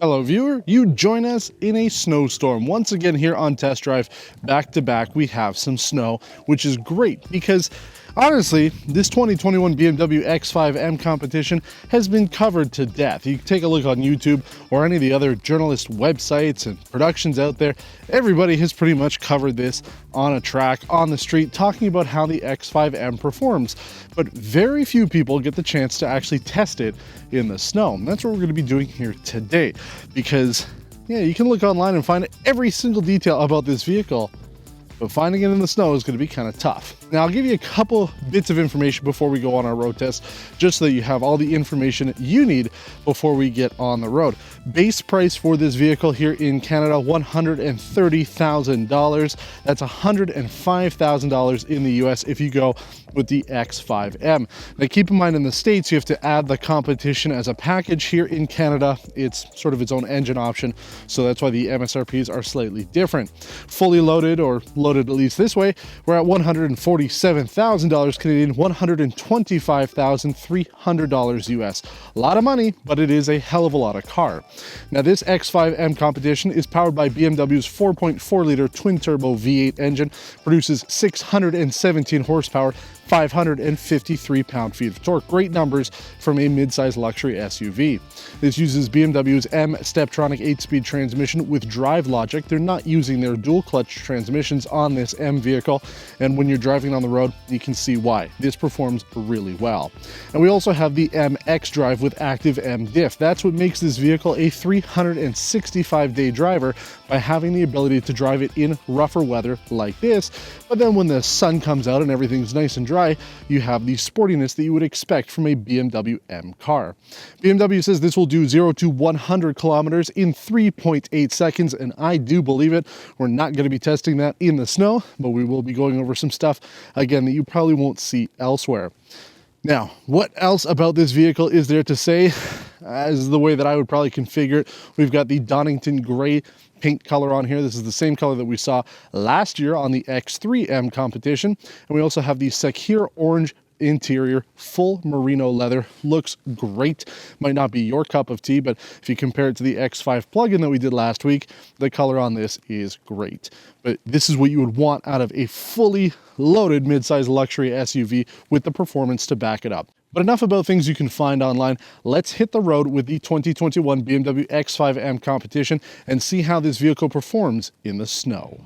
Hello viewer, you join us in a snowstorm. Once again here on Test Drive, back to back we have some snow, which is great because honestly, this 2021 BMW X5 M Competition has been covered to death. You can take a look on YouTube or any of the other journalist websites and productions out there. Everybody has pretty much covered this on a track, on the street, talking about how the X5 M performs. But very few people get the chance to actually test it in the snow. And that's what we're going to be doing here today. Because, yeah, you can look online and find every single detail about this vehicle, but finding it in the snow is going to be kind of tough. Now, I'll give you a couple bits of information before we go on our road test, just so that you have all the information you need before we get on the road. Base price for this vehicle here in Canada, $130,000. That's $105,000 in the US if you go with the X5M. Now, keep in mind in the States, you have to add the competition as a package. Here in Canada, it's sort of its own engine option, so that's why the MSRPs are slightly different. Fully loaded, or loaded at least this way, we're at $147,000 Canadian, $125,300 US. A lot of money, but it is a hell of a lot of car. Now, this X5M Competition is powered by BMW's 4.4-liter twin-turbo V8 engine, produces 617 horsepower, 553 pound-feet of torque. Great numbers from a mid-size luxury SUV. This uses BMW's M Steptronic 8-speed transmission with drive logic. They're not using their dual-clutch transmissions on this M vehicle, and when you're driving on the road, you can see why. This performs really well. And we also have the M xDrive with active M diff. That's what makes this vehicle a 365-day driver by having the ability to drive it in rougher weather like this, but then when the sun comes out and everything's nice and dry, you have the sportiness that you would expect from a BMW M car. BMW says this will do 0 to 100 kilometers in 3.8 seconds, and I do believe it. We're not going to be testing that in the snow, but we will be going over some stuff, again, that you probably won't see elsewhere. Now, what else about this vehicle is there to say? As the way that I would probably configure it, we've got the Donington gray paint color on here. This is the same color that we saw last year on the X3 M Competition. And we also have the Sakir orange interior, full merino leather. Looks great. Might not be your cup of tea, but if you compare it to the X5 plug-in that we did last week, the color on this is great. But this is what you would want out of a fully loaded mid-size luxury SUV with the performance to back it up. But enough about things you can find online. Let's hit the road with the 2021 BMW X5 M Competition and see how this vehicle performs in the snow.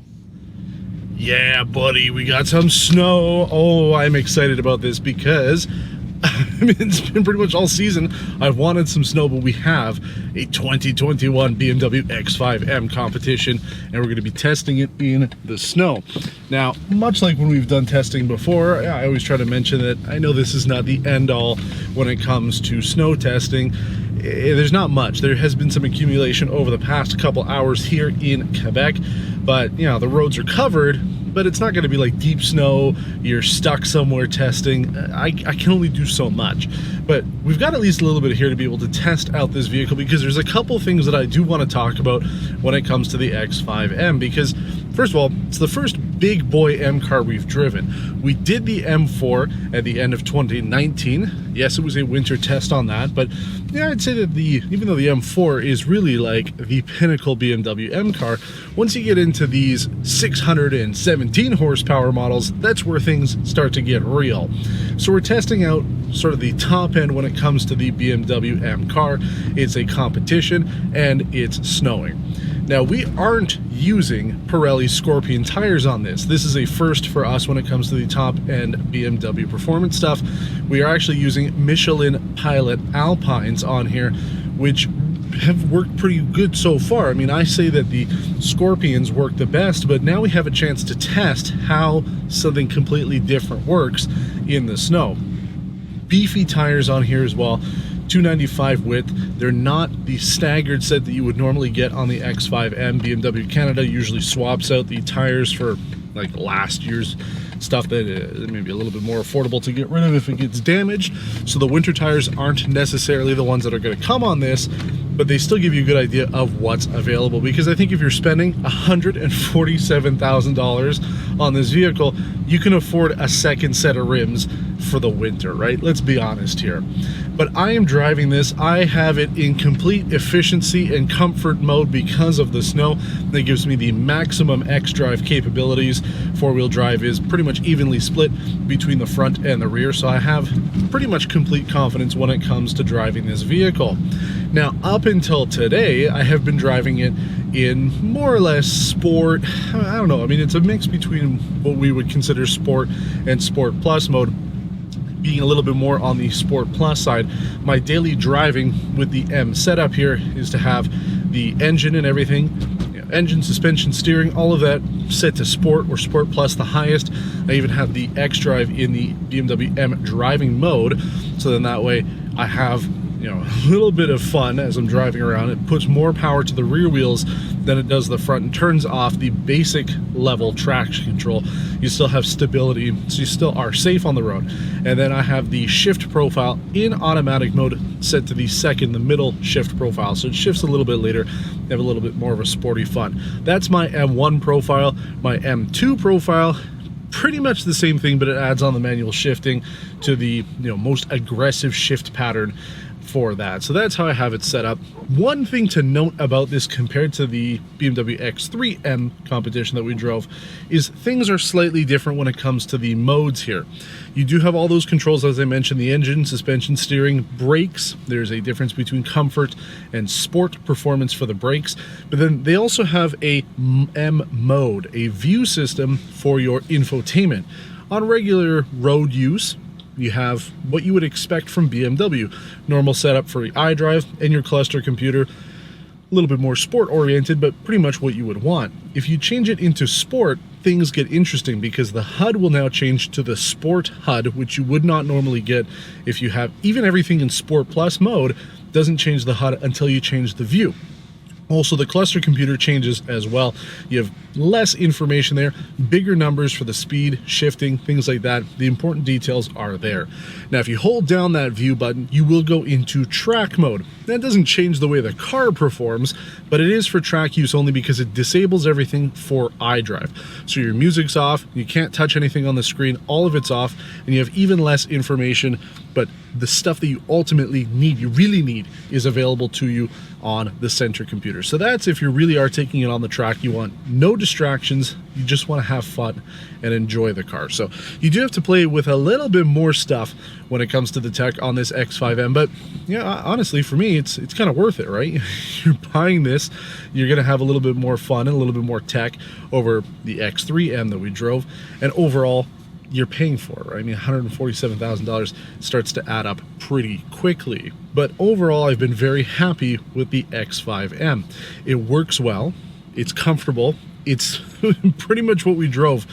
Yeah, buddy, we got some snow. Oh, I'm excited about this because I mean, it's been pretty much all season. I've wanted some snow, but we have a 2021 BMW X5 M Competition, and we're going to be testing it in the snow. Now, much like when we've done testing before, I always try to mention that I know this is not the end-all when it comes to snow testing. There's not much. There has been some accumulation over the past couple hours here in Quebec, but, you know, the roads are covered, but it's not going to be like deep snow. You're stuck somewhere testing. I can only do so much, but we've got at least a little bit here to be able to test out this vehicle, because there's a couple things that I do want to talk about when it comes to the X5M, because first of all, it's the first big boy M car we've driven. We did the M4 at the end of 2019. Yes, it was a winter test on that, but yeah, I'd say that even though the M4 is really like the pinnacle BMW M car, once you get into these 617 horsepower models, that's where things start to get real. So we're testing out sort of the top end when it comes to the BMW M car. It's a competition and it's snowing. Now, we aren't using Pirelli Scorpion tires on this. This is a first for us when it comes to the top-end BMW performance stuff. We are actually using Michelin Pilot Alpines on here, which have worked pretty good so far. I mean, I say that the Scorpions work the best, but now we have a chance to test how something completely different works in the snow. Beefy tires on here as well. 295 width. They're not the staggered set that you would normally get on the X5M. BMW Canada usually swaps out the tires for like last year's stuff that may be a little bit more affordable to get rid of if it gets damaged. So the winter tires aren't necessarily the ones that are going to come on this, but they still give you a good idea of what's available, because I think if you're spending $147,000 on this vehicle, you can afford a second set of rims for the winter, right? Let's be honest here. but I am driving this. I have it in complete efficiency and comfort mode because of the snow. That gives me the maximum xDrive capabilities. Four-wheel drive is pretty much evenly split between the front and the rear, so I have pretty much complete confidence when it comes to driving this vehicle. Now, up until today, I have been driving it in more or less sport. I don't know, I mean, it's a mix between what we would consider sport and sport plus mode, being a little bit more on the sport plus side. My daily driving with the M setup here is to have the engine and everything, engine, suspension, steering, all of that set to sport or sport plus, the highest. I even have the xDrive in the BMW M driving mode, so then that way I have, you know, a little bit of fun as I'm driving around. It puts more power to the rear wheels than it does the front, and turns off the basic level traction control. You still have stability, so you still are safe on the road. And then I have the shift profile in automatic mode set to the second, the middle shift profile, so it shifts a little bit later. You have a little bit more of a sporty fun. That's my M1 profile. My M2 profile, pretty much the same thing, but it adds on the manual shifting to the, you know, most aggressive shift pattern for that. So that's how I have it set up. One thing to note about this compared to the BMW X5 M Competition that we drove is things are slightly different when it comes to the modes here. You do have all those controls, as I mentioned, the engine, suspension, steering, brakes. There's a difference between comfort and sport performance for the brakes, but then they also have a M mode, a view system for your infotainment. On regular road use, you have what you would expect from BMW. Normal setup for the iDrive and your cluster computer. A little bit more sport oriented, but pretty much what you would want. If you change it into sport, things get interesting because the HUD will now change to the sport HUD, which you would not normally get if you have even everything in sport plus mode. Doesn't change the HUD until you change the view. Also, the cluster computer changes as well. You have less information there, bigger numbers for the speed, shifting, things like that. The important details are there. Now, if you hold down that view button, you will go into track mode. That doesn't change the way the car performs, but it is for track use only because it disables everything for iDrive. So your music's off, you can't touch anything on the screen, all of it's off, and you have even less information, but the stuff that you ultimately need, you really need, is available to you on the center computer. So that's if you really are taking it on the track. You want no distractions, you just want to have fun and enjoy the car. So you do have to play with a little bit more stuff when it comes to the tech on this X5M, but yeah, honestly, for me, it's kind of worth it, right? You're buying this, you're gonna have a little bit more fun and a little bit more tech over the X3M that we drove, and overall, you're paying for it, right? I mean, $147,000 starts to add up pretty quickly. But overall, I've been very happy with the X5M. It works well, it's comfortable, it's pretty much what we drove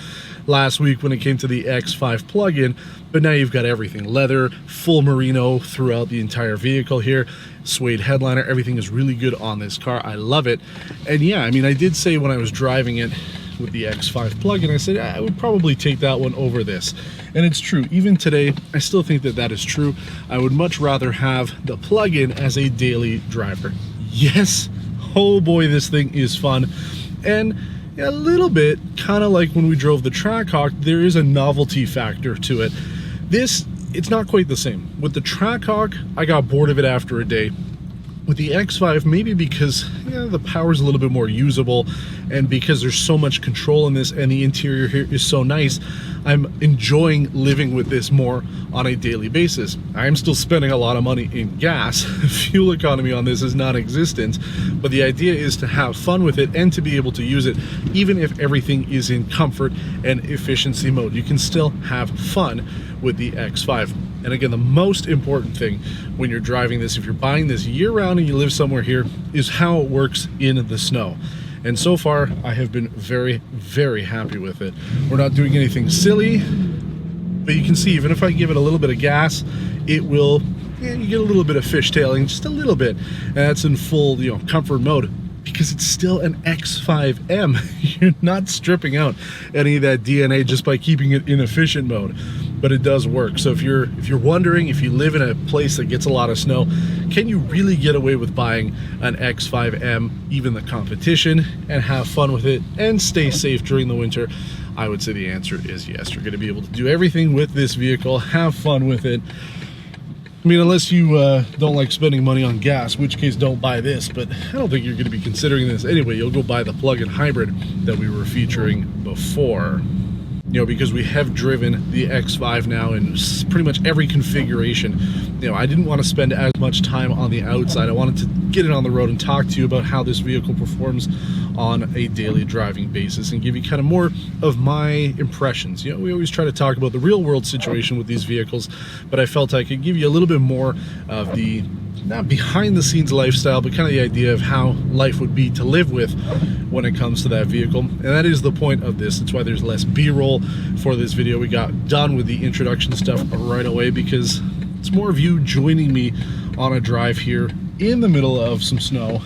last week when it came to the X5 plug-in, but now you've got everything. Leather, full merino throughout the entire vehicle here, suede headliner, everything is really good on this car. I love it. And yeah, I mean, I did say when I was driving it with the X5 plug-in, I said I would probably take that one over this, and it's true. Even today, I still think that that is true. I would much rather have the plug-in as a daily driver. Yes, oh boy, this thing is fun, and a little bit kind of like when we drove the Trackhawk, there is a novelty factor to it. This, it's not quite the same. With the Trackhawk, I got bored of it after a day. With the X5, maybe because the power is a little bit more usable, and because there's so much control in this and the interior here is so nice, I'm enjoying living with this more on a daily basis. I am still spending a lot of money in gas. Fuel economy on this is non-existent, but the idea is to have fun with it and to be able to use it even if everything is in comfort and efficiency mode. You can still have fun with the X5. And again, the most important thing when you're driving this, if you're buying this year-round and you live somewhere here, is how it works in the snow. And so far, I have been very, very happy with it. We're not doing anything silly, but you can see, even if I give it a little bit of gas, it will, you get a little bit of fishtailing, just a little bit. And that's in full, comfort mode, because it's still an X5M. You're not stripping out any of that DNA just by keeping it in efficient mode, but it does work. So if you're wondering, if you live in a place that gets a lot of snow, can you really get away with buying an X5M, even the competition, and have fun with it and stay safe during the winter? I would say the answer is yes. You're going to be able to do everything with this vehicle, have fun with it, I mean, unless you don't like spending money on gas, in which case don't buy this, but I don't think you're going to be considering this anyway. You'll go buy the plug-in hybrid that we were featuring before. You know, because we have driven the X5 now in pretty much every configuration. You know, I didn't want to spend as much time on the outside. I wanted to get it on the road and talk to you about how this vehicle performs on a daily driving basis and give you kind of more of my impressions. You know, we always try to talk about the real world situation with these vehicles, but I felt I could give you a little bit more of the not behind the scenes lifestyle, but kind of the idea of how life would be to live with when it comes to that vehicle. And that is the point of this. That's why there's less B-roll for this video. We got done with the introduction stuff right away because it's more of you joining me on a drive here in the middle of some snow.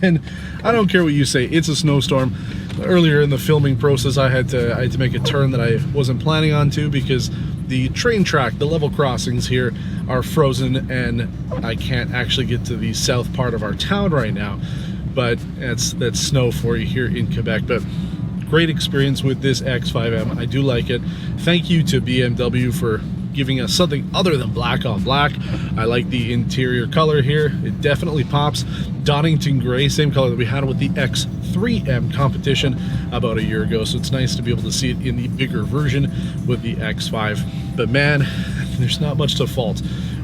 And I don't care what you say, it's a snowstorm. Earlier in the filming process, I had to make a turn that I wasn't planning on to because the train track, the level crossings here are frozen and I can't actually get to the south part of our town right now. But that's snow for you here in Quebec. But great experience with this X5M. I do like it. Thank you to BMW for giving us something other than black on black. I like the interior color here. It definitely pops. Donington gray, same color that we had with the X3 M Competition about a year ago. So it's nice to be able to see it in the bigger version with the X5. But man, there's not much to fault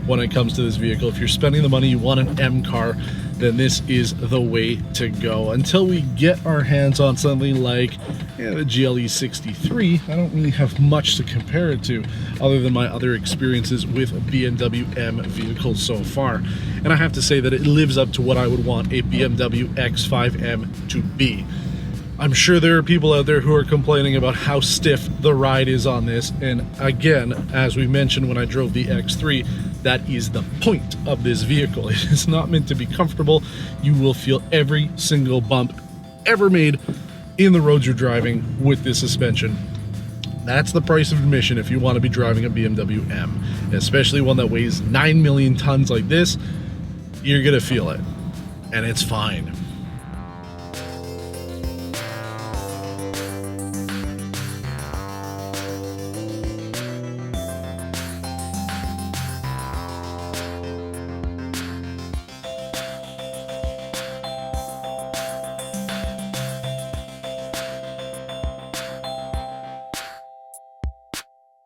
when it comes to this vehicle. If you're spending the money, you want an M car, then this is the way to go. Until we get our hands on something like the GLE 63, I don't really have much to compare it to other than my other experiences with BMW M vehicles so far. And I have to say that it lives up to what I would want a BMW X5 M to be. I'm sure there are people out there who are complaining about how stiff the ride is on this, and again, as we mentioned when I drove the X3, that is the point of this vehicle. It is not meant to be comfortable. You will feel every single bump ever made in the roads you're driving with this suspension. That's the price of admission if you want to be driving a BMW M, especially one that weighs 9 million tons like this. You're gonna feel it, and it's fine.